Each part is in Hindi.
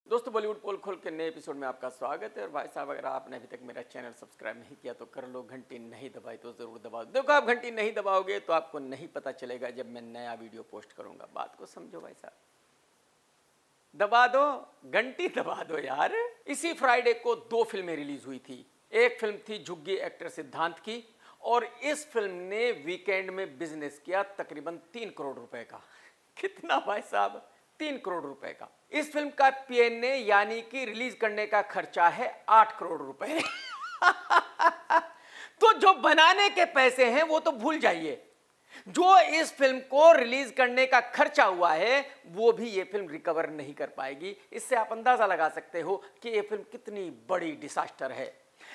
दोस्तों बॉलीवुड पोल खोल के नए एपिसोड में आपका स्वागत है। और भाई साहब, अगर आपने अभी तक मेरा चैनल सब्सक्राइब नहीं किया तो कर लो, घंटी नहीं दबाई तो ज़रूर दबाओ। देखो, आप घंटी नहीं दबाओगे तो आपको नहीं पता चलेगा जब मैं नया वीडियो पोस्ट करूंगा। बात को समझो भाई साहब, दबा दो, घंटी दबा दो यार। इसी फ्राइडे को दो फिल्में रिलीज हुई थी। एक फिल्म थी झुग्गी एक्टर सिद्धांत की, और इस फिल्म ने वीकेंड में बिजनेस किया तकरीबन 3 करोड़ रुपए का। कितना भाई साहब? 3 करोड़ रुपए का। इस फिल्म का पीएनए यानी कि रिलीज करने का खर्चा है 8 करोड़ रुपए। तो जो बनाने के पैसे हैं वो तो भूल जाइए, जो इस फिल्म को रिलीज करने का खर्चा हुआ है वो भी ये फिल्म रिकवर नहीं कर पाएगी। इससे आप अंदाजा लगा सकते हो कि ये फिल्म कितनी बड़ी डिसास्टर है।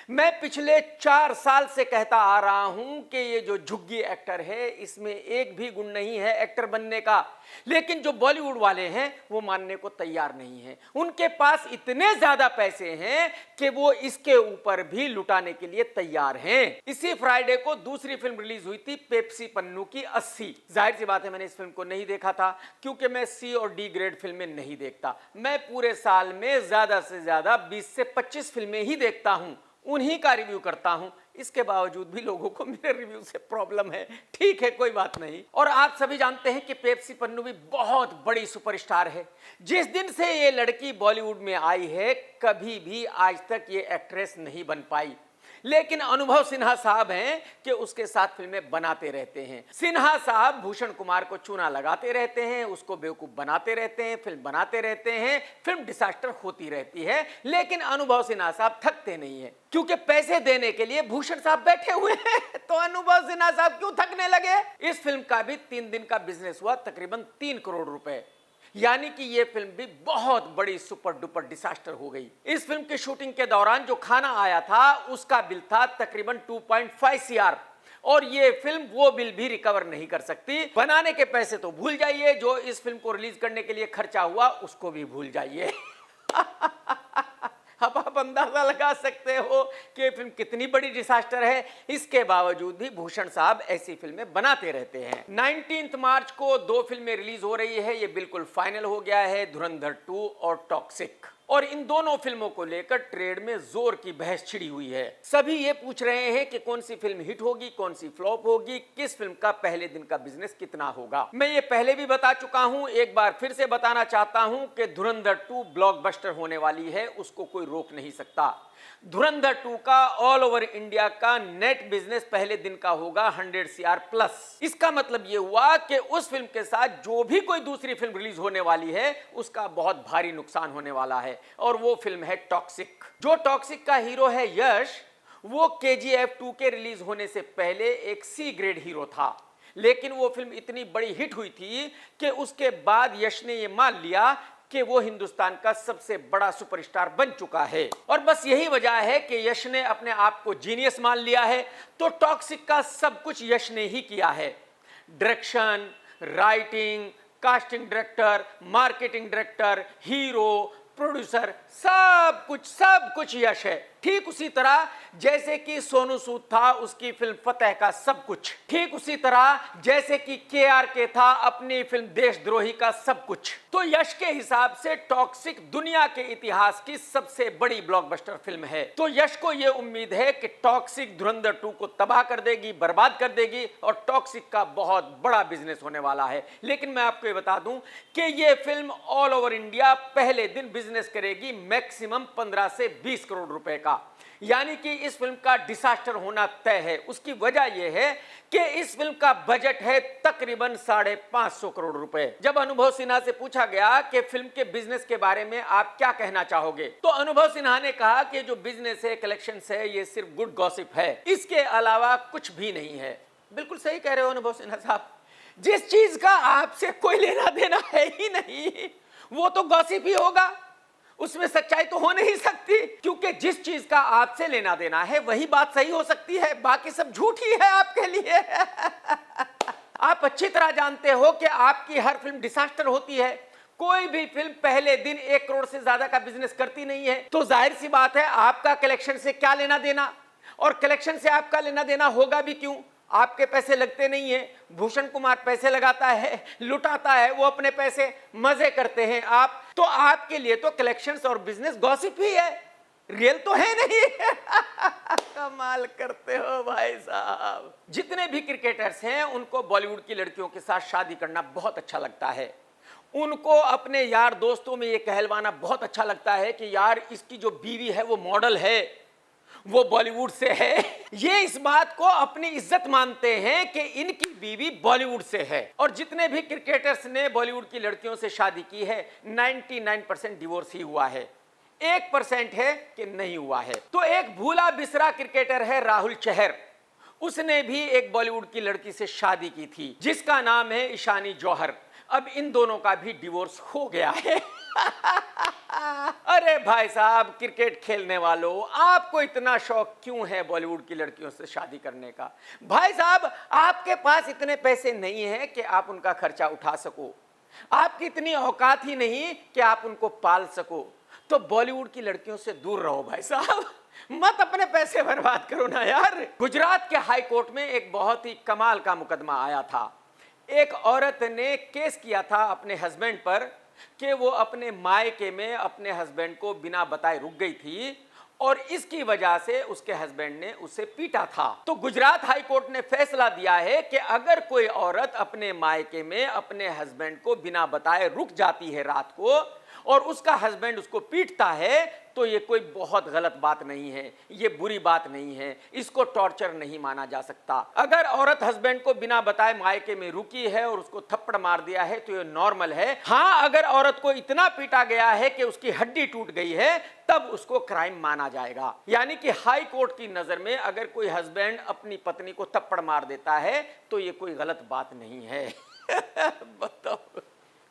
मैं पिछले 4 साल से कहता आ रहा हूं कि ये जो झुग्गी एक्टर है इसमें एक भी गुण नहीं है एक्टर बनने का, लेकिन जो बॉलीवुड वाले हैं वो मानने को तैयार नहीं है। उनके पास इतने ज्यादा पैसे हैं कि वो इसके ऊपर भी लुटाने के लिए तैयार हैं। इसी फ्राइडे को दूसरी फिल्म रिलीज हुई थी पेप्सी पन्नू की 80। जाहिर सी बात है मैंने इस फिल्म को नहीं देखा था, क्योंकि मैं सी और डी ग्रेड फिल्में नहीं देखता। मैं पूरे साल में ज्यादा से ज्यादा 20 से 25 फिल्में ही देखता हूं, उन्हीं का रिव्यू करता हूं। इसके बावजूद भी लोगों को मेरे रिव्यू से प्रॉब्लम है। ठीक है, कोई बात नहीं। और आप सभी जानते हैं कि पेप्सी पन्नू भी बहुत बड़ी सुपरस्टार है। जिस दिन से ये लड़की बॉलीवुड में आई है कभी भी आज तक ये एक्ट्रेस नहीं बन पाई, लेकिन अनुभव सिन्हा साहब हैं कि उसके साथ फिल्में बनाते रहते हैं। सिन्हा साहब भूषण कुमार को चूना लगाते रहते हैं, उसको बेवकूफ बनाते रहते हैं, फिल्म बनाते रहते हैं, फिल्म डिसास्टर होती रहती है, लेकिन अनुभव सिन्हा साहब थकते नहीं है, क्योंकि पैसे देने के लिए भूषण साहब बैठे हुए हैं। तो अनुभव सिन्हा साहब क्यों थकने लगे? इस फिल्म का भी 3 दिन का बिजनेस हुआ तकरीबन 3 करोड़ रुपए, यानी कि यह फिल्म भी बहुत बड़ी सुपर डुपर डिसास्टर हो गई। इस फिल्म की शूटिंग के दौरान जो खाना आया था उसका बिल था तकरीबन 2.5 CR, और ये फिल्म वो बिल भी रिकवर नहीं कर सकती। बनाने के पैसे तो भूल जाइए, जो इस फिल्म को रिलीज करने के लिए खर्चा हुआ उसको भी भूल जाइए। अब आप अंदाजा लगा सकते हो कि फिल्म कितनी बड़ी डिसास्टर है। इसके बावजूद भी भूषण साहब ऐसी फिल्में बनाते रहते हैं। 19 मार्च को 2 फिल्में रिलीज हो रही है, ये बिल्कुल फाइनल हो गया है, धुरंधर 2 और टॉक्सिक। और इन दोनों फिल्मों को लेकर ट्रेड में जोर की बहस छिड़ी हुई है। सभी ये पूछ रहे हैं कि कौन सी फिल्म हिट होगी, कौन सी फ्लॉप होगी, किस फिल्म का पहले दिन का बिजनेस कितना होगा। मैं ये पहले भी बता चुका हूं, एक बार फिर से बताना चाहता हूं कि धुरंधर 2 ब्लॉकबस्टर होने वाली है, उसको कोई रोक नहीं सकता। धुरंधर 2 का ऑल ओवर इंडिया का नेट बिजनेस पहले दिन का होगा 100 CR प्लस। इसका मतलब यह हुआ कि उस फिल्म के साथ जो भी कोई दूसरी फिल्म रिलीज होने वाली है उसका बहुत भारी नुकसान होने वाला है, और वो फिल्म है टॉक्सिक। जो टॉक्सिक का हीरो है यश, वो KGF 2 के रिलीज होने से पहले एक C ग्रेड हीरो था, लेकिन वो फिल्म इतनी बड़ी हिट हुई थी कि उसके बाद यश ने यह मान लिया कि वो हिंदुस्तान का सबसे बड़ा सुपरस्टार बन चुका है। और बस यही वजह है कि यश ने अपने आप को जीनियस मान लिया है। तो टॉक्सिक का सब कुछ यश ने ही किया है। Direction, writing, casting director, marketing director, hero, producer, सब कुछ यश है। ठीक उसी तरह जैसे कि सोनू सूद था उसकी फिल्म फतेह का सब कुछ, ठीक उसी तरह जैसे कि KRK था अपनी फिल्म देशद्रोही का सब कुछ। तो यश के हिसाब से टॉक्सिक दुनिया के इतिहास की सबसे बड़ी ब्लॉकबस्टर फिल्म है। तो यश को यह उम्मीद है कि टॉक्सिक धुरंधर 2 को तबाह कर देगी, बर्बाद कर देगी, और टॉक्सिक का बहुत बड़ा बिजनेस होने वाला है। लेकिन मैं आपको ये बता दूं कि यह फिल्म ऑल ओवर इंडिया पहले दिन बिजनेस करेगी मैक्सिमम 15 से 20 करोड़ रुपए का, यानी कि इस फिल्म का डिसास्टर होना तय है। उसकी वजह यह है कि इस फिल्म का बजट है तकरीबन 550 करोड़ रुपए। जब अनुभव सिन्हा से पूछा गया कि फिल्म के बिजनेस के बारे में आप क्या कहना चाहोगे, तो अनुभव सिन्हा ने कहा कि जो बिजनेस है, कलेक्शंस है, ये सिर्फ गुड गॉसिप है, इसके अलावा कुछ भी नहीं है। बिल्कुल सही कह रहे हो अनुभव सिन्हा साहब। जिस चीज का आपसे कोई लेना देना है ही नहीं वो तो गॉसिप ही होगा, उसमें सच्चाई तो हो नहीं सकती, क्योंकि जिस चीज का आपसे लेना देना है वही बात सही हो सकती है, बाकी सब झूठ ही है आपके लिए। आप अच्छी तरह जानते हो कि आपकी हर फिल्म डिसास्टर होती है। कोई भी फिल्म पहले दिन 1 करोड़ से ज्यादा का बिजनेस करती नहीं है। तो जाहिर सी बात है आपका कलेक्शन से क्या लेना देना, और कलेक्शन से आपका लेना देना होगा भी क्यों? आपके पैसे लगते नहीं है, भूषण कुमार पैसे लगाता है, लुटाता है, वो अपने पैसे मजे करते हैं आप, तो आपके लिए तो कलेक्शंस और बिजनेस गॉसिप ही है, रियल तो है नहीं। कमाल करते हो भाई साहब। जितने भी क्रिकेटर्स हैं उनको बॉलीवुड की लड़कियों के साथ शादी करना बहुत अच्छा लगता है, उनको अपने यार दोस्तों में ये कहलवाना बहुत अच्छा लगता है कि यार इसकी जो बीवी है वो मॉडल है, वो बॉलीवुड से है। ये इस बात को अपनी इज्जत मानते हैं कि इनकी बीवी बॉलीवुड से है। और जितने भी क्रिकेटर्स ने बॉलीवुड की लड़कियों से शादी की है 99% डिवोर्स ही हुआ है, 1% है कि नहीं हुआ है। तो एक भूला बिसरा क्रिकेटर है राहुल चहर, उसने भी एक बॉलीवुड की लड़की से शादी की थी जिसका नाम है ईशानी जौहर। अब इन दोनों का भी डिवोर्स हो गया है। अरे भाई साहब, क्रिकेट खेलने वालों, आपको इतना शौक क्यों है बॉलीवुड की लड़कियों से शादी करने का? भाई साहब, आपके पास इतने पैसे नहीं है कि आप उनका खर्चा उठा सको, आपकी इतनी औकात ही नहीं कि आप उनको पाल सको, तो बॉलीवुड की लड़कियों से दूर रहो भाई साहब, मत अपने पैसे बर्बाद करो ना यार। गुजरात के हाई कोर्ट में एक बहुत ही कमाल का मुकदमा आया था। एक औरत ने केस किया था अपने हस्बैंड पर कि वो अपने मायके में अपने हस्बैंड को बिना बताए रुक गई थी और इसकी वजह से उसके हस्बैंड ने उसे पीटा था। तो गुजरात हाई कोर्ट ने फैसला दिया है कि अगर कोई औरत अपने मायके में अपने हस्बैंड को बिना बताए रुक जाती है रात को और उसका हस्बैंड उसको पीटता है, तो ये कोई बहुत गलत बात नहीं है, ये बुरी बात नहीं है, इसको टॉर्चर नहीं माना जा सकता। अगर औरत हस्बैंड को बिना बताए मायके में रुकी है और उसको थप्पड़ मार दिया है तो ये नॉर्मल है। हाँ, अगर औरत को इतना पीटा गया है कि उसकी हड्डी टूट गई है तब उसको क्राइम माना जाएगा। यानी कि हाई कोर्ट की नजर में अगर कोई हस्बैंड अपनी पत्नी को थप्पड़ मार देता है तो ये कोई गलत बात नहीं है। बताओ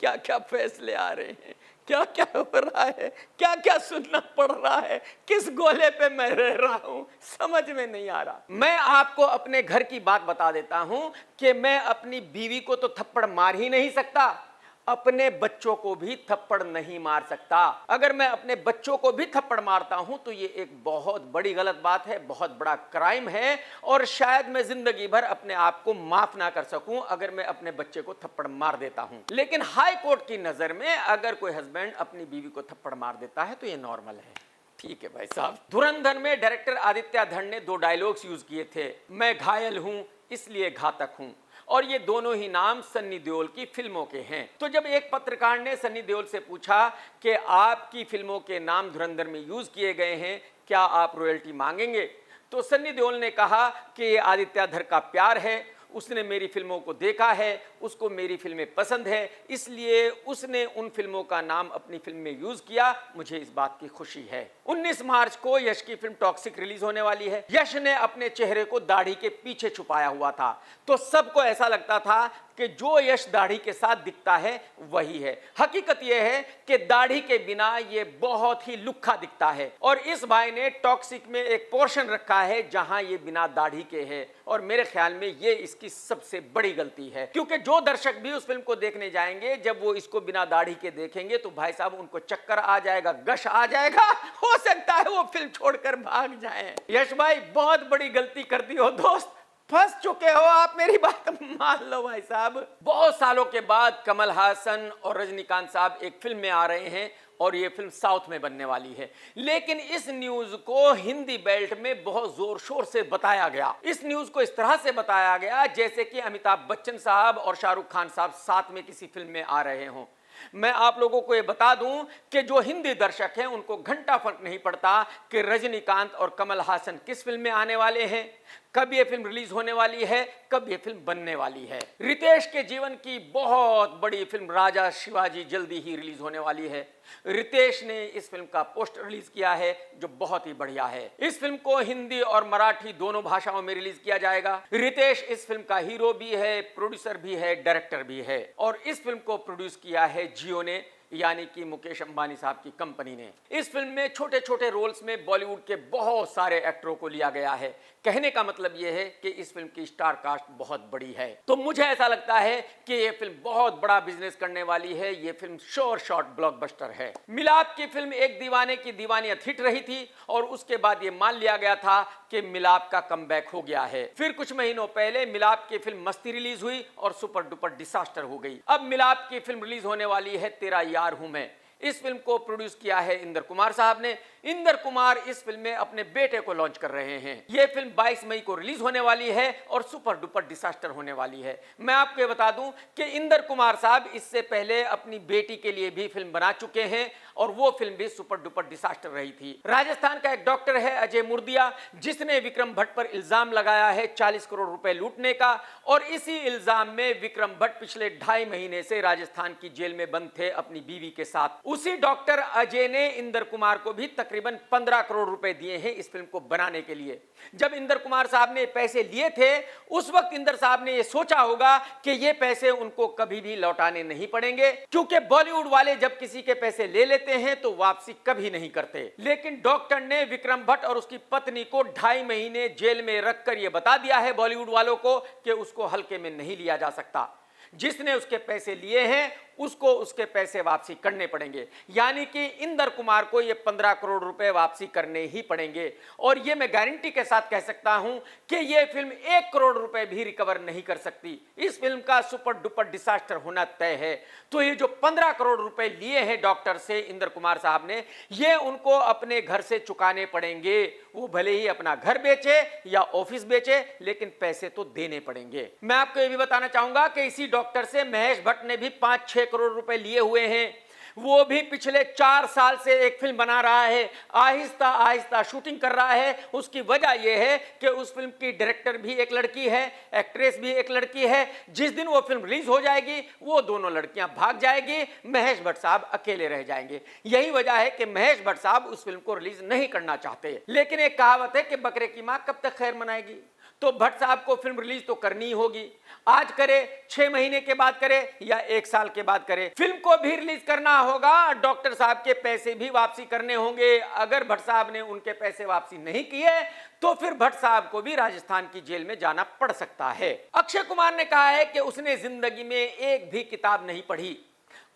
क्या क्या फैसले आ रहे हैं, क्या क्या हो रहा है, क्या क्या सुनना पड़ रहा है, किस गोले पे मैं रह रहा हूं, समझ में नहीं आ रहा। मैं आपको अपने घर की बात बता देता हूं कि मैं अपनी बीवी को तो थप्पड़ मार ही नहीं सकता, अपने बच्चों को भी थप्पड़ नहीं मार सकता। अगर मैं अपने बच्चों को भी थप्पड़ मारता हूं तो ये एक बहुत बड़ी गलत बात है, बहुत बड़ा क्राइम है और शायद मैं जिंदगी भर अपने आप को माफ ना कर सकूं अगर मैं अपने बच्चे को थप्पड़ मार देता हूं। लेकिन हाई कोर्ट की नजर में अगर कोई हस्बैंड अपनी बीवी को थप्पड़ मार देता है तो ये नॉर्मल है। ठीक है भाई साहब। धुरंधर में डायरेक्टर आदित्य धर ने 2 डायलॉग्स यूज किए थे, मैं घायल हूं इसलिए घातक हूं, और ये दोनों ही नाम सन्नी देओल की फिल्मों के हैं। तो जब एक पत्रकार ने सन्नी देओल से पूछा कि आपकी फिल्मों के नाम धुरंधर में यूज किए गए हैं, क्या आप रॉयल्टी मांगेंगे? तो सन्नी देओल ने कहा कि ये आदित्य धर का प्यार है, उसने मेरी फिल्मों को देखा है, उसको मेरी फिल्में पसंद है, इसलिए उसने उन फिल्मों का नाम अपनी फिल्म में यूज किया, मुझे इस बात की खुशी है। 19 मार्च को यश की फिल्म टॉक्सिक रिलीज होने वाली है। यश ने अपने चेहरे को दाढ़ी के पीछे छुपाया हुआ था, तो सबको ऐसा लगता था कि जो यश दाढ़ी के साथ दिखता है वही है। हकीकत यह है कि दाढ़ी के बिना ये बहुत ही लुक्खा दिखता है और इस भाई ने टॉक्सिक में एक पोर्शन रखा है जहां ये बिना दाढ़ी के है, और मेरे ख्याल में ये इसकी सबसे बड़ी गलती है, क्योंकि जो दर्शक भी उस फिल्म को देखने जाएंगे जब वो इसको बिना दाढ़ी के देखेंगे तो भाई साहब उनको चक्कर आ जाएगा, गश आ जाएगा, हो सकता है वो फिल्म छोड़कर भाग जाएं। यश भाई बहुत बड़ी गलती कर दी हो दोस्त, फंस चुके हो आप, मेरी बात मान लो भाई साहब। बहुत सालों के बाद कमल हासन और रजनीकांत साहब एक फिल्म में आ रहे हैं और ये फिल्म साउथ में बनने वाली है, लेकिन इस न्यूज को हिंदी बेल्ट में बहुत जोर शोर से बताया गया। इस न्यूज को इस तरह से बताया गया जैसे कि अमिताभ बच्चन साहब और शाहरुख खान साहब साथ में किसी फिल्म में आ रहे हों। मैं आप लोगों को यह बता दूं कि जो हिंदी दर्शक हैं उनको घंटा फर्क नहीं पड़ता कि रजनीकांत और कमल हासन किस फिल्म में आने वाले हैं, कब ये फिल्म रिलीज होने वाली है, कब ये फिल्म बनने वाली है। रितेश के जीवन की बहुत बड़ी फिल्म राजा शिवाजी जल्दी ही रिलीज होने वाली है। रितेश ने इस फिल्म का पोस्टर रिलीज किया है जो बहुत ही बढ़िया है। इस फिल्म को हिंदी और मराठी दोनों भाषाओं में रिलीज किया जाएगा। रितेश इस फिल्म का हीरो भी है, प्रोड्यूसर भी है, डायरेक्टर भी है, और इस फिल्म को प्रोड्यूस किया है जियो ने। यानी कि मुकेश अंबानी साहब की कंपनी ने। इस फिल्म में छोटे छोटे रोल्स में बॉलीवुड के बहुत सारे एक्टरों को लिया गया है। कहने का मतलब यह है कि इस फिल्म की स्टार कास्ट बहुत बड़ी है। तो मुझे ऐसा लगता है कि यह फिल्म बहुत बड़ा बिजनेस करने वाली है। यह फिल्म श्योर शॉट ब्लॉकबस्टर है। मिलाप की फिल्म एक दीवाने की दीवानियत हिट रही थी और उसके बाद यह मान लिया गया था कि मिलाप का कमबैक हो गया है। फिर कुछ महीनों पहले मिलाप की फिल्म मस्ती रिलीज हुई और सुपर डुपर डिसास्टर हो गई। अब मिलाप की फिल्म रिलीज होने वाली है तेरा यार हूं मैं। इस फिल्म को प्रोड्यूस किया है इंदर कुमार साहब ने। इंदर कुमार इस फिल्म में अपने बेटे को लॉन्च कर रहे हैं। यह फिल्म 22 मई को रिलीज होने वाली है और सुपर डुपर डिसास्टर होने वाली है। मैं आपको ये बता दूं कि इंदर कुमार साहब इससे पहले अपनी बेटी के लिए भी फिल्म बना चुके हैं और वो फिल्म भी सुपर डुपर डिसास्टर रही थी। राजस्थान का एक डॉक्टर है अजय मुर्दिया, जिसने विक्रम भट्ट पर इल्जाम लगाया है 40 करोड़ रुपए लूटने का, और इसी इल्जाम में विक्रम भट्ट पिछले 2.5 महीने से राजस्थान की जेल में बंद थे अपनी बीवी के साथ। उसी डॉक्टर अजय ने इंदर कुमार को भी तकरीबन 15 करोड़ रुपए दिए हैं इस फिल्म को बनाने के लिए। जब इंदर कुमार साहब ने पैसे लिए थे उस वक्त इंदर साहब ने यह सोचा होगा कि ये पैसे उनको कभी भी लौटाने नहीं पड़ेंगे, क्योंकि बॉलीवुड वाले जब किसी के पैसे ले लेते हैं तो वापसी कभी नहीं करते। लेकिन डॉक्टर ने विक्रम भट्ट और उसकी पत्नी को 2.5 महीने जेल में रखकर यह बता दिया है बॉलीवुड वालों को कि उसको हल्के में नहीं लिया जा सकता। जिसने उसके पैसे लिए हैं उसको उसके पैसे वापसी करने पड़ेंगे। यानी कि इंदर कुमार को ये 15 करोड़ रुपए वापसी करने ही पड़ेंगे। और ये मैं गारंटी के साथ कह सकता हूं कि ये फिल्म 1 करोड़ रुपए भी रिकवर नहीं कर सकती। इस फिल्म का सुपर डुपर डिसास्टर होना तय है। तो ये जो 15 करोड़ रुपए लिए हैं डॉक्टर से इंदर कुमार साहब ने, ये उनको अपने घर से चुकाने पड़ेंगे। वो भले ही अपना घर बेचे या ऑफिस बेचे, लेकिन पैसे तो देने पड़ेंगे। मैं आपको ये भी बताना चाहूंगा कि इसी डॉक्टर से महेश भट्ट ने भी 5-6 करोड़ रुपए लिए हुए हैं। वो भी पिछले 4 साल से एक फिल्म बना रहा है, आहिस्ता आहिस्ता शूटिंग कर रहा है। उसकी वजह यह है कि उस फिल्म की डायरेक्टर भी एक लड़की है, एक्ट्रेस भी एक लड़की है। जिस दिन वो फिल्म रिलीज हो जाएगी वो दोनों लड़कियां भाग जाएगी, महेश भट्ट साहब अकेले रह जाएंगे। यही वजह है कि महेश भट्ट साहब उस फिल्म को रिलीज नहीं करना चाहते। लेकिन एक कहावत है कि बकरे की मां कब तक खैर मनाएगी, तो भट्ट साहब को फिल्म रिलीज तो करनी ही होगी। आज करे, 6 महीने के बाद करे या 1 साल के बाद करे, फिल्म को भी रिलीज करना होगा। डॉक्टर साहब के पैसे भी वापसी करने होंगे। अगर भट्ट साहब ने उनके पैसे वापसी नहीं किए तो फिर भट्ट साहब को भी राजस्थान की जेल में जाना पड़ सकता है। अक्षय कुमार ने कहा है कि उसने जिंदगी में एक भी किताब नहीं पढ़ी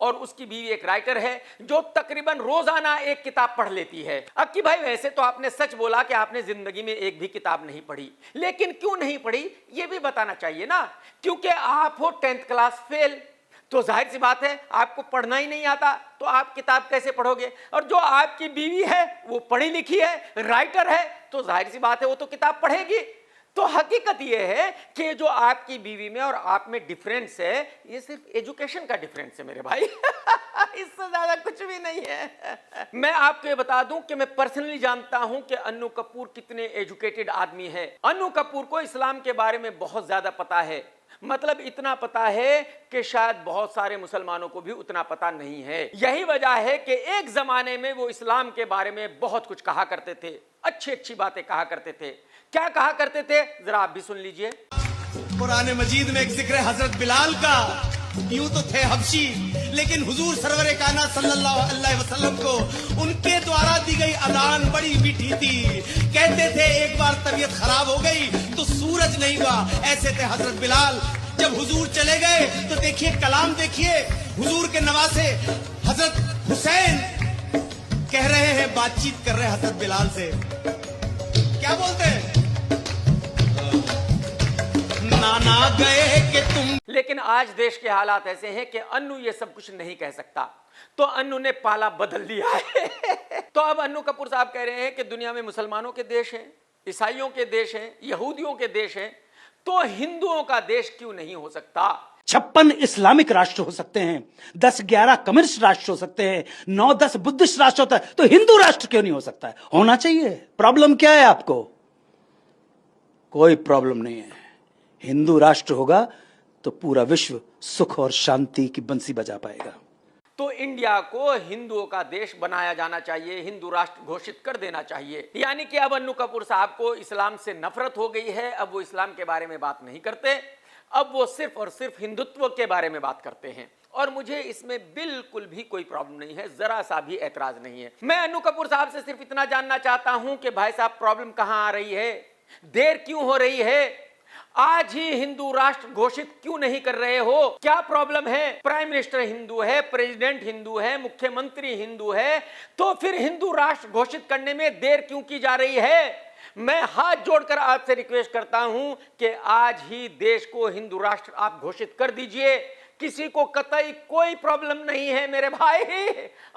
और उसकी बीवी एक राइटर है जो तकरीबन रोजाना एक किताब पढ़ लेती है। अक्की भाई, वैसे तो आपने सच बोला कि आपने जिंदगी में एक भी किताब नहीं पढ़ी, लेकिन क्यों नहीं पढ़ी ये भी बताना चाहिए ना। क्योंकि आप हो 10th क्लास फेल, तो जाहिर सी बात है आपको पढ़ना ही नहीं आता, तो आप किताब कैसे पढ़ोगे। और जो आपकी बीवी है वो पढ़ी लिखी है, राइटर है, तो जाहिर सी बात है वो तो किताब पढ़ेगी। तो हकीकत यह है कि जो आपकी बीवी में और आप में डिफरेंस है, ये सिर्फ एजुकेशन का डिफरेंस है मेरे भाई। इससे ज्यादा कुछ भी नहीं है। मैं आपको ये बता दूं कि मैं पर्सनली जानता हूं कि अन्नू कपूर कितने एजुकेटेड आदमी है। अन्नू कपूर को इस्लाम के बारे में बहुत ज्यादा पता है। मतलब इतना पता है कि शायद बहुत सारे मुसलमानों को भी उतना पता नहीं है। यही वजह है कि एक जमाने में वो इस्लाम के बारे में बहुत कुछ कहा करते थे, अच्छी अच्छी बातें कहा करते थे। क्या कहा करते थे जरा आप भी सुन लीजिए। कुरान मजीद में एक जिक्र हजरत बिलाल का। यूं तो थे हबशी, लेकिन हुजूर सरवरे कायनात सल्लल्लाहु अलैहि वसल्लम को उनके द्वारा दी गई अजान बड़ी मीठी थी। कहते थे एक बार तबीयत खराब हो गई तो सूरज नहीं हुआ, ऐसे थे हजरत बिलाल। जब हुजूर चले गए तो देखिए कलाम, देखिए हुजूर के नवासे हजरत हुसैन कह रहे हैं, बातचीत कर रहे हैं हजरत बिलाल से। क्या बोलते हैं? नाना गए कि तुम। लेकिन आज देश के हालात ऐसे हैं कि अन्नू ये सब कुछ नहीं कह सकता, तो अन्नू ने पाला बदल दिया है। तो अब अन्नू कपूर साहब कह रहे हैं कि दुनिया में मुसलमानों के देश हैं, ईसाइयों के देश हैं, यहूदियों के देश हैं, तो हिंदुओं का देश क्यों नहीं हो सकता। 56 इस्लामिक राष्ट्र हो सकते हैं, 10-11 कम्युनिस्ट राष्ट्र हो सकते हैं, 9-10 बुद्धिस्ट राष्ट्र होता है, तो हिंदू राष्ट्र क्यों नहीं हो सकता है? होना चाहिए। प्रॉब्लम क्या है आपको? कोई प्रॉब्लम नहीं है। हिंदू राष्ट्र होगा तो पूरा विश्व सुख और शांति की बंसी बजा पाएगा। तो इंडिया को हिंदुओं का देश बनाया जाना चाहिए, हिंदू राष्ट्र घोषित कर देना चाहिए। यानी कि अब अन्नू कपूर साहब को इस्लाम से नफरत हो गई है। अब वो इस्लाम के बारे में बात नहीं करते, अब वो सिर्फ और सिर्फ हिंदुत्व के बारे में बात करते हैं। और मुझे इसमें बिल्कुल भी कोई प्रॉब्लम नहीं है, जरा सा भी ऐतराज नहीं है। मैं अन्नू कपूर साहब से सिर्फ इतना जानना चाहता हूं कि भाई साहब प्रॉब्लम कहां आ रही है, देर क्यों हो रही है, आज ही हिंदू राष्ट्र घोषित क्यों नहीं कर रहे हो, क्या प्रॉब्लम है? प्राइम मिनिस्टर हिंदू है, प्रेसिडेंट हिंदू है, मुख्यमंत्री हिंदू है, तो फिर हिंदू राष्ट्र घोषित करने में देर क्यों की जा रही है? मैं हाथ जोड़कर आपसे रिक्वेस्ट करता हूं कि आज ही देश को हिंदू राष्ट्र आप घोषित कर दीजिए। किसी को कतई कोई प्रॉब्लम नहीं है मेरे भाई।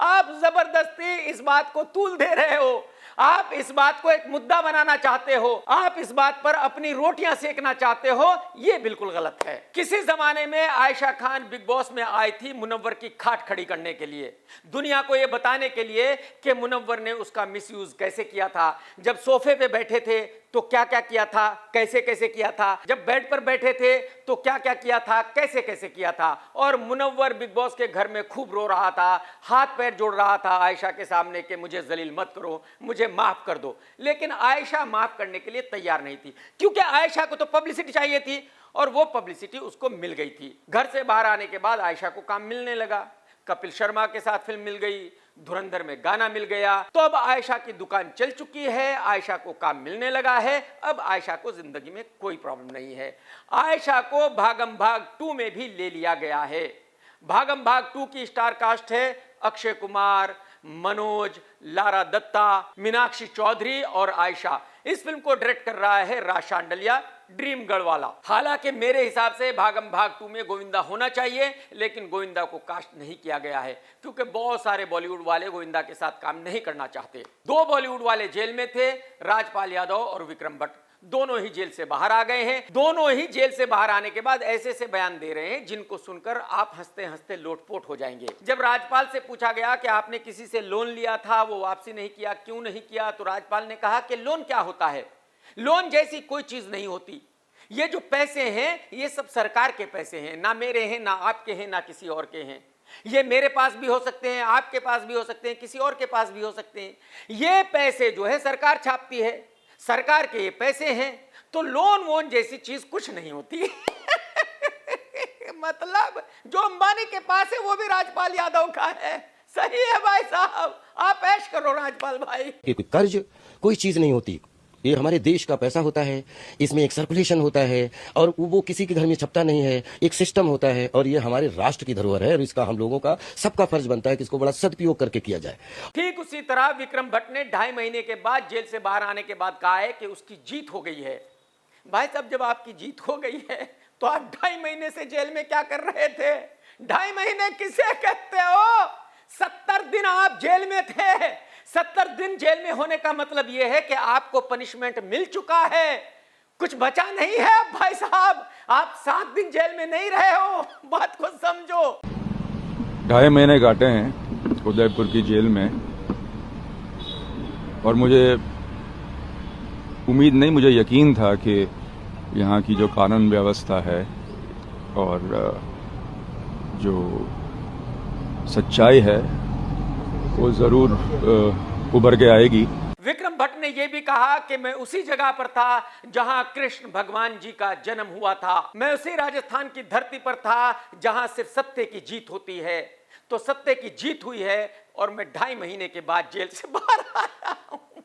आप जबरदस्ती इस बात को तूल दे रहे हो, आप इस बात को एक मुद्दा बनाना चाहते हो, आप इस बात पर अपनी रोटियां सेकना चाहते हो, यह बिल्कुल गलत है। किसी जमाने में आयशा खान बिग बॉस में आई थी मुनव्वर की खाट खड़ी करने के लिए, दुनिया को यह बताने के लिए कि मुनव्वर ने उसका मिसयूज कैसे किया था। जब सोफे पे बैठे थे तो क्या क्या किया था, कैसे कैसे किया था, जब बेड पर बैठे थे तो क्या क्या किया था, कैसे कैसे किया था। और मुनव्वर बिग बॉस के घर में खूब रो रहा था, हाथ पैर जोड़ रहा था आयशा के सामने कि मुझे जलील मत करो, मुझे माफ कर दो। लेकिन आयशा माफ करने के लिए तैयार नहीं थी, क्योंकि आयशा को तो पब्लिसिटी चाहिए थी और वो पब्लिसिटी उसको मिल गई थी। घर से बाहर आने के बाद आयशा को काम मिलने लगा, कपिल शर्मा के साथ फिल्म मिल गई, धुरंधर में गाना मिल गया, तो अब आयशा की दुकान चल चुकी है, आयशा को काम मिलने लगा है। अब आयशा को जिंदगी में कोई प्रॉब्लम नहीं है। आयशा को भागम भाग 2 में भी ले लिया गया है। भागम भाग 2 की स्टार कास्ट है अक्षय कुमार, मनोज, लारा दत्ता, मीनाक्षी चौधरी और आयशा। इस फिल्म को डायरेक्ट कर रहा है राज शांडलिया, ड्रीम गढ़वाला। हालांकि मेरे हिसाब से भागम भाग 2 में गोविंदा होना चाहिए, लेकिन गोविंदा को कास्ट नहीं किया गया है क्योंकि बहुत सारे बॉलीवुड वाले गोविंदा के साथ काम नहीं करना चाहते। 2 बॉलीवुड वाले जेल में थे, राजपाल यादव और विक्रम भट्ट, दोनों ही जेल से बाहर आ गए हैं। दोनों ही जेल से बाहर आने के बाद ऐसे से बयान दे रहे हैं जिनको सुनकर आप हंसते हंसते लोटपोट हो जाएंगे। जब राजपाल से पूछा गया कि आपने किसी से लोन लिया था, वो वापसी नहीं किया, क्यों नहीं किया, तो राजपाल ने कहा कि लोन क्या होता है, लोन जैसी कोई चीज नहीं होती, ये जो पैसे हैं ये सब सरकार के पैसे हैं, ना मेरे हैं, ना आपके हैं, ना किसी और के हैं। ये मेरे पास भी हो सकते हैं, आपके पास भी हो सकते हैं, किसी और के पास भी हो सकते हैं। ये पैसे जो है सरकार छापती है, सरकार के ये पैसे हैं, तो लोन वोन जैसी चीज कुछ नहीं होती। मतलब जो अंबानी के पास है वो भी राजपाल यादव का है। सही है भाई साहब, आप ऐश करो राजपाल भाई। कि कोई कर्ज कोई चीज नहीं होती, ये हमारे देश का पैसा होता है, इसमें एक सर्कुलेशन होता है और वो किसी के घर में छपता नहीं है, एक सिस्टम होता है और ये हमारे राष्ट्र की धरोहर है और इसका हम लोगों का सबका फर्ज बनता है कि इसको बड़ा सदुपयोग करके किया जाए। ठीक उसी तरह विक्रम भट्ट ने 2.5 महीने के बाद जेल से बाहर आने के बाद कहा है कि उसकी जीत हो गई है। भाई साहब, जब आपकी जीत हो गई है तो आप 2.5 महीने से जेल में क्या कर रहे थे? 2.5 महीने किसे कहते हो? 70 दिन आप जेल में थे। 70 दिन जेल में होने का मतलब यह है कि आपको पनिशमेंट मिल चुका है, कुछ बचा नहीं है। अब भाई साहब, आप 7 दिन जेल में नहीं रहे हो, बात को समझो। 2.5 महीने काटे हैं उदयपुर की जेल में और मुझे उम्मीद नहीं, मुझे यकीन था कि यहाँ की जो कानून व्यवस्था है और जो सच्चाई है वो जरूर उभर के आएगी। विक्रम भट्ट ने यह भी कहा कि मैं उसी जगह पर था जहां कृष्ण भगवान जी का जन्म हुआ था, मैं उसी राजस्थान की धरती पर था जहां सिर्फ सत्य की जीत होती है। तो सत्य की जीत हुई है और मैं 2.5 महीने के बाद जेल से बाहर आया हूं।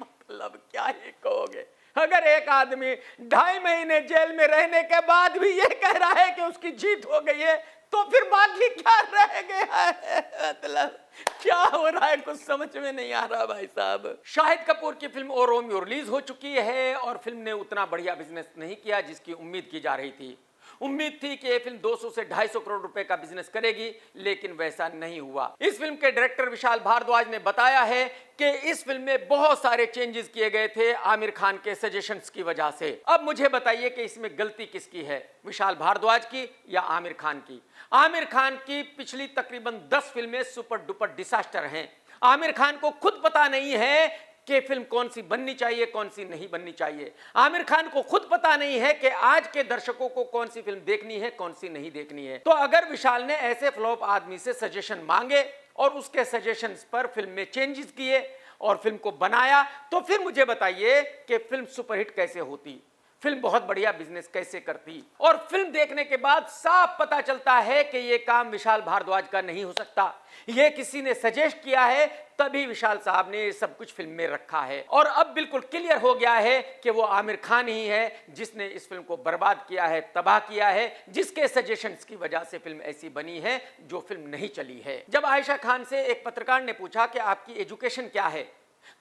मतलब क्या ही कहोगे, अगर एक आदमी 2.5 महीने जेल में रहने के बाद भी ये कह रहा है कि उसकी जीत हो गई है, तो फिर बाकी क्या रह गया है? मतलब क्या हो रहा है, कुछ समझ में नहीं आ रहा भाई साहब। शाहिद कपूर की फिल्म ओ रोमियो रिलीज हो चुकी है और फिल्म ने उतना बढ़िया बिजनेस नहीं किया जिसकी उम्मीद की जा रही थी। उम्मीद थी कि यह फिल्म 200 से 250 करोड़ रुपए का बिजनेस करेगी, लेकिन वैसा नहीं हुआ। इस फिल्म के डायरेक्टर विशाल भारद्वाज ने बताया है कि इस फिल्म में बहुत सारे चेंजेस किए गए थे आमिर खान के सजेशंस की वजह से। अब मुझे बताइए कि इसमें गलती किसकी है, विशाल भारद्वाज की या आमिर खान की? आमिर खान की पिछली तकरीबन 10 फिल्में सुपर डुपर डिसास्टर हैं। आमिर खान को खुद पता नहीं है कि फिल्म कौन सी बननी चाहिए, कौन सी नहीं बननी चाहिए। आमिर खान को खुद पता नहीं है कि आज के दर्शकों को कौन सी फिल्म देखनी है, कौन सी नहीं देखनी है। तो अगर विशाल ने ऐसे फ्लॉप आदमी से सजेशन मांगे और उसके सजेशंस पर फिल्म में चेंजेस किए और फिल्म को बनाया, तो फिर मुझे बताइए कि फिल्म सुपरहिट कैसे होती। फिल्म बहुत बढ़िया बिजनेस कैसे करती। और फिल्म देखने के बाद साफ पता चलता है कि ये काम विशाल भारद्वाज का नहीं हो सकता, ये किसी ने सजेस्ट किया है, तभी विशाल साहब ने ये सब कुछ फिल्म में रखा है। और अब बिल्कुल क्लियर हो गया है कि वो आमिर खान ही है जिसने इस फिल्म को बर्बाद किया है, तबाह किया है, जिसके सजेशंस की वजह से फिल्म ऐसी बनी है जो फिल्म नहीं चली है। जब आयशा खान से एक पत्रकार ने पूछा कि आपकी एजुकेशन क्या है,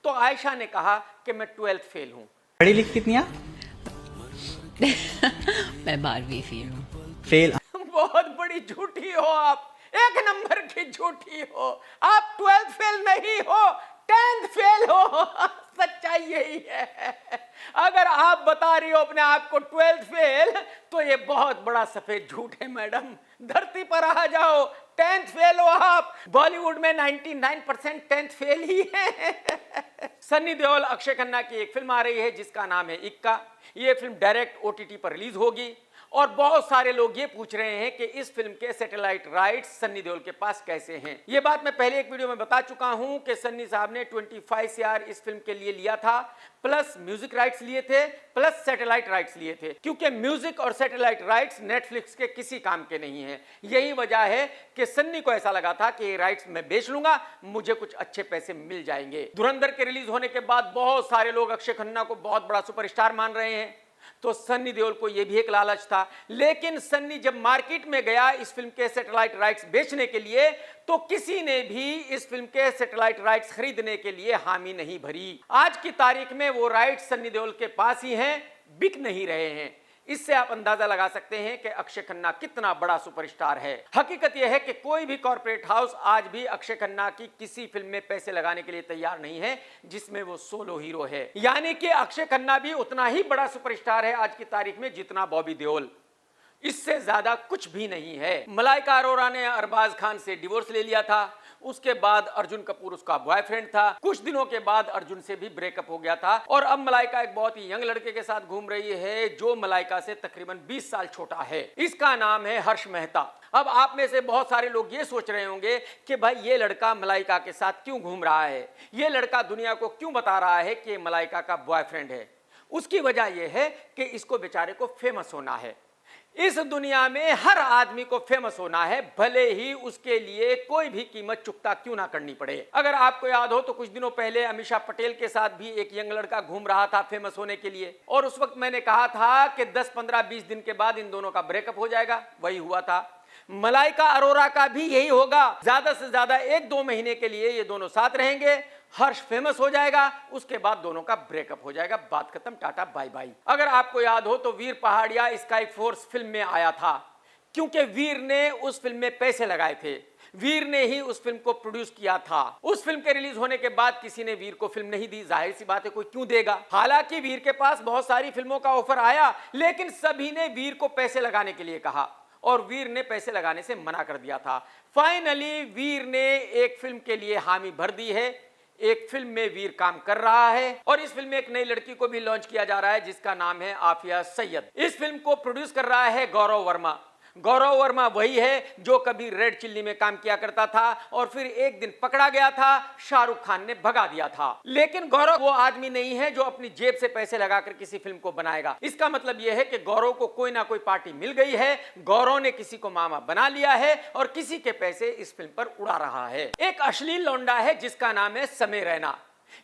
तो आयशा ने कहा कि मैं 12th फेल हूं। पढ़ी लिखी कितनी आप? मैं 12वीं फेल हूँ। फेल? बहुत बड़ी झूठी हो आप, एक नंबर की झूठी हो आप। 12th फेल नहीं हो, 10th फेल हो। सच्चाई यही है। अगर आप बता रही हो अपने आप को 12th फेल, तो ये बहुत बड़ा सफेद झूठ है मैडम। धरती पर आ जाओ, 10th फेल हो आप। बॉलीवुड में 99% 10th फेल ही है। सन्नी देओल, अक्षय खन्ना की एक फिल्म आ रही है जिसका नाम है इक्का। ये फिल्म डायरेक्ट OTT पर रिलीज होगी और बहुत सारे लोग ये पूछ रहे हैं कि इस फिल्म के सैटेलाइट राइट्स सन्नी देओल के पास कैसे हैं। ये बात मैं पहले एक वीडियो में बता चुका हूं कि सन्नी साहब ने 25 CR इस फिल्म के लिए लिया था, प्लस म्यूजिक राइट्स लिए थे, प्लस सैटेलाइट राइट्स लिए थे, क्योंकि म्यूजिक और सैटेलाइट राइट्स नेटफ्लिक्स के किसी काम के नहीं है। यही वजह है कि सन्नी को ऐसा लगा था कि ये राइट्स मैं बेच लूंगा, मुझे कुछ अच्छे पैसे मिल जाएंगे। धुरंधर के रिलीज होने के बाद बहुत सारे लोग अक्षय खन्ना को बहुत बड़ा सुपरस्टार मान रहे हैं, तो सन्नी देओल को यह भी एक लालच था। लेकिन सन्नी जब मार्केट में गया इस फिल्म के सैटेलाइट राइट्स बेचने के लिए, तो किसी ने भी इस फिल्म के सैटेलाइट राइट्स खरीदने के लिए हामी नहीं भरी। आज की तारीख में वो राइट्स सन्नी देओल के पास ही हैं, बिक नहीं रहे हैं। इससे आप अंदाजा लगा सकते हैं कि अक्षय खन्ना कितना बड़ा सुपरस्टार है। हकीकत यह है कि कोई भी कॉर्पोरेट हाउस आज भी अक्षय खन्ना की किसी फिल्म में पैसे लगाने के लिए तैयार नहीं है जिसमें वो सोलो हीरो है। यानी कि अक्षय खन्ना भी उतना ही बड़ा सुपरस्टार है आज की तारीख में जितना बॉबी देओल। इससे ज्यादा कुछ भी नहीं है। मलाइका अरोरा ने अरबाज खान से डिवोर्स ले लिया था, उसके बाद अर्जुन कपूर उसका बॉयफ्रेंड था, कुछ दिनों के बाद अर्जुन से भी ब्रेकअप हो गया था और अब मलाइका एक बहुत ही यंग लड़के के साथ घूम रही है जो मलाइका से तकरीबन 20 साल छोटा है। इसका नाम है हर्ष मेहता। अब आप में से बहुत सारे लोग ये सोच रहे होंगे कि भाई ये लड़का मलाइका के साथ क्यों घूम रहा है, ये लड़का दुनिया को क्यों बता रहा है कि मलाइका का बॉयफ्रेंड है। उसकी वजह यह है कि इसको बेचारे को फेमस होना है। इस दुनिया में हर आदमी को फेमस होना है, भले ही उसके लिए कोई भी कीमत चुकता क्यों ना करनी पड़े। अगर आपको याद हो तो कुछ दिनों पहले अमीषा पटेल के साथ भी एक यंग लड़का घूम रहा था फेमस होने के लिए, और उस वक्त मैंने कहा था कि 10, 15, 20 दिन के बाद इन दोनों का ब्रेकअप हो जाएगा। वही हुआ था। मलाइका अरोरा का भी यही होगा। ज्यादा से ज्यादा 1-2 महीने के लिए ये दोनों साथ रहेंगे, हर्ष फेमस हो जाएगा, उसके बाद दोनों का ब्रेकअप हो जाएगा, बात खत्म, टाटा बाय बाय। अगर आपको याद हो तो वीर पहाड़िया स्काई फोर्स फिल्म में आया था, क्योंकि वीर ने उस फिल्म में पैसे लगाए थे, वीर ने ही उस फिल्म को प्रोड्यूस किया था। उस फिल्म के रिलीज होने के बाद किसी ने वीर को फिल्म नहीं दी, जाहिर सी बात है कोई क्यों देगा। हालांकि वीर के पास बहुत सारी फिल्मों का ऑफर आया, लेकिन सभी ने वीर को पैसे लगाने के लिए कहा और वीर ने पैसे लगाने से मना कर दिया था। फाइनली वीर ने एक फिल्म के लिए हामी भर दी है, एक फिल्म में वीर काम कर रहा है और इस फिल्म में एक नई लड़की को भी लॉन्च किया जा रहा है जिसका नाम है आफिया सैयद। इस फिल्म को प्रोड्यूस कर रहा है गौरव वर्मा। गौरव वर्मा वही है जो कभी रेड चिल्ली में काम किया करता था और फिर एक दिन पकड़ा गया था, शाहरुख खान ने भगा दिया था। लेकिन गौरव वो आदमी नहीं है जो अपनी जेब से पैसे लगाकर किसी फिल्म को बनाएगा। इसका मतलब यह है कि गौरव को कोई ना कोई पार्टी मिल गई है, गौरव ने किसी को मामा बना लिया है और किसी के पैसे इस फिल्म पर उड़ा रहा है। एक अश्लील लौंडा है जिसका नाम है समय रैना।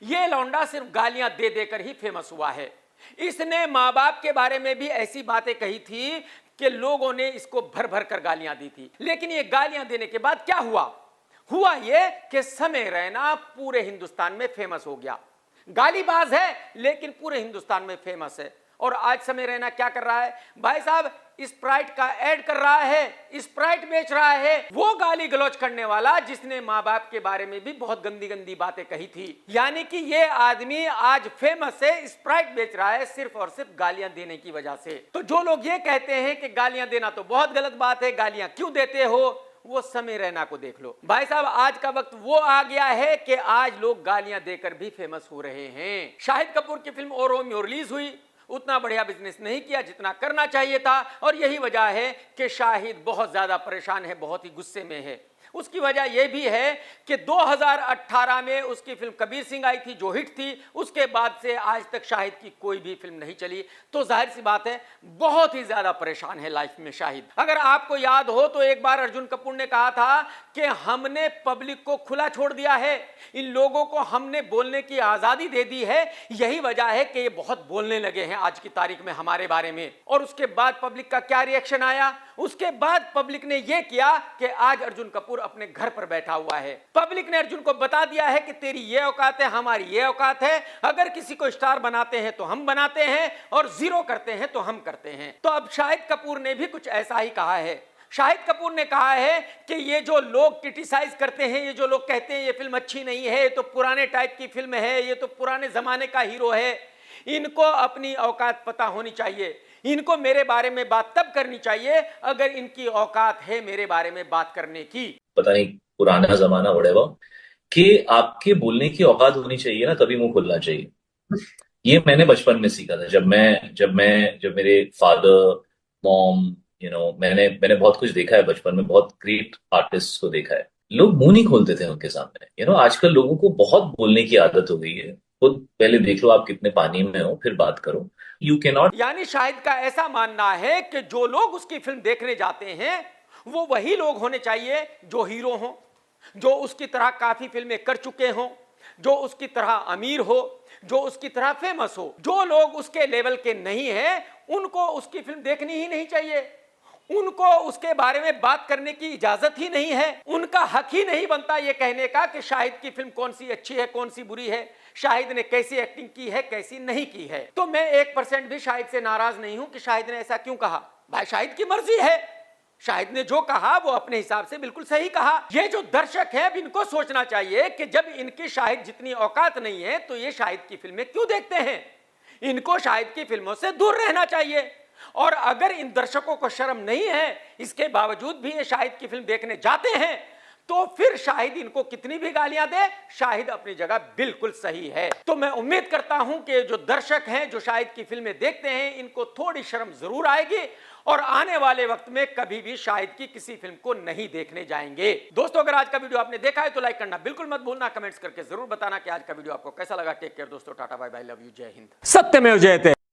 यह लौंडा सिर्फ गालियां दे देकर ही फेमस हुआ है। इसने माँ बाप के बारे में भी ऐसी बातें कही थी कि लोगों ने इसको भर भर कर गालियां दी थी। लेकिन ये गालियां देने के बाद क्या हुआ ये कि समय रैना पूरे हिंदुस्तान में फेमस हो गया। गालीबाज है लेकिन पूरे हिंदुस्तान में फेमस है। और आज समय रैना क्या कर रहा है भाई साहब, स्प्राइट का ऐड कर रहा है, स्प्राइट बेच रहा है। वो गाली गलौज करने वाला जिसने माँ बाप के बारे में भी बहुत गंदी गंदी बातें कही थी। यानी कि ये आदमी आज फेमस है, स्प्राइट बेच रहा है सिर्फ और सिर्फ गालियां देने की वजह से। तो जो लोग ये कहते हैं कि गालियां देना तो बहुत गलत बात है, गालियां क्यों देते हो, वो समय रैना को देख लो। भाई साहब आज का वक्त वो आ गया है कि आज लोग गालियां देकर भी फेमस हो रहे हैं। शाहिद कपूर की फिल्म ओ रोमियो रिलीज हुई, उतना बढ़िया बिजनेस नहीं किया जितना करना चाहिए था और यही वजह है कि शाहिद बहुत ज्यादा परेशान है, बहुत ही गुस्से में है। उसकी वजह यह भी है कि 2018 में उसकी फिल्म कबीर सिंह आई थी जो हिट थी, उसके बाद से आज तक शाहिद की कोई भी फिल्म नहीं चली। तो जाहिर सी बात है बहुत ही ज्यादा परेशान है लाइफ में शाहिद। अगर आपको याद हो तो एक बार अर्जुन कपूर ने कहा था कि हमने पब्लिक को खुला छोड़ दिया है, इन लोगों को हमने बोलने की आजादी दे दी है, यही वजह है कि ये बहुत बोलने लगे हैं आज की तारीख में हमारे बारे में। और उसके बाद पब्लिक का क्या रिएक्शन आया? उसके बाद पब्लिक ने यह किया कि आज अर्जुन कपूर अपने घर पर बैठा हुआ है। पब्लिक ने अर्जुन को बता दिया है कि तेरी ये औकात है, हमारी ये औकात है, अगर किसी को स्टार बनाते हैं तो हम बनाते हैं और जीरो करते हैं तो हम करते हैं। तो अब शाहिद कपूर ने भी कुछ ऐसा ही कहा है। शाहिद कपूर ने कहा है कि ये जो लोग क्रिटिसाइज करते हैं, ये जो लोग कहते हैं ये फिल्म अच्छी नहीं है, ये तो पुराने टाइप की फिल्म है, ये तो पुराने जमाने का हीरो है, इनको अपनी औकात पता होनी चाहिए। इनको मेरे बारे में बात तब करनी चाहिए अगर इनकी औकात है मेरे बारे में बात करने की। पता नहीं पुराना जमाना वड़ेवा कि आपके बोलने की औकात होनी चाहिए ना, तभी मुंह खुलना चाहिए। ये मैंने बचपन में सीखा था। जब मेरे फादर मॉम मैंने बहुत कुछ देखा है बचपन में, बहुत ग्रेट आर्टिस्ट को देखा है, लोग मुंह नहीं खोलते थे उनके सामने। आजकल लोगों को बहुत बोलने की आदत हो गई है। खुद पहले देख लो आप कितने पानी में हो, फिर बात करो। You can not. यानी शाहिद का ऐसा मानना है कि जो लोग उसकी फिल्म देखने जाते हैं वो वही लोग होने चाहिए जो हीरो हों, जो उसकी तरह काफी फिल्में कर चुके हों, जो उसकी तरह अमीर हो, जो उसकी तरह फेमस हो। जो लोग उसके लेवल के नहीं हैं उनको उसकी फिल्म देखनी ही नहीं चाहिए, उनको उसके बारे में बात करने की इजाजत ही नहीं है। उनका हक ही नहीं बनता ये कहने का कि शाहिद की फिल्म कौन सी अच्छी है कौन सी बुरी है, शाहिद ने कैसी एक्टिंग की है कैसी नहीं की है। तो मैं 1% भी शाहिद से नाराज नहीं हूं कि शाहिद ने ऐसा क्यों कहा। भाई शाहिद की मर्जी है, शाहिद ने जो कहा वो अपने हिसाब से बिल्कुल सही कहा। ये जो दर्शक हैं इनको सोचना चाहिए कि जब इनकी शाहिद जितनी औकात नहीं है तो ये शाहिद की फिल्में क्यों देखते हैं। इनको शाहिद की फिल्मों से दूर रहना चाहिए। और अगर इन दर्शकों को शर्म नहीं है इसके बावजूद भी ये शाहिद की फिल्म देखने जाते हैं तो फिर शाहिद इनको कितनी भी गालियां दे, शाहिद अपनी जगह बिल्कुल सही है। तो मैं उम्मीद करता हूं कि जो दर्शक हैं जो शाहिद की फिल्में देखते हैं इनको थोड़ी शर्म जरूर आएगी और आने वाले वक्त में कभी भी शाहिद की किसी फिल्म को नहीं देखने जाएंगे। दोस्तों अगर आज का वीडियो आपने देखा है तो लाइक करना बिल्कुल मत भूलना, कमेंट्स करके जरूर बताना कि आज का वीडियो आपको कैसा लगा। टेक केयर दोस्तों, tata bye bye, love you, जय हिंद। सत्यमेव जयते।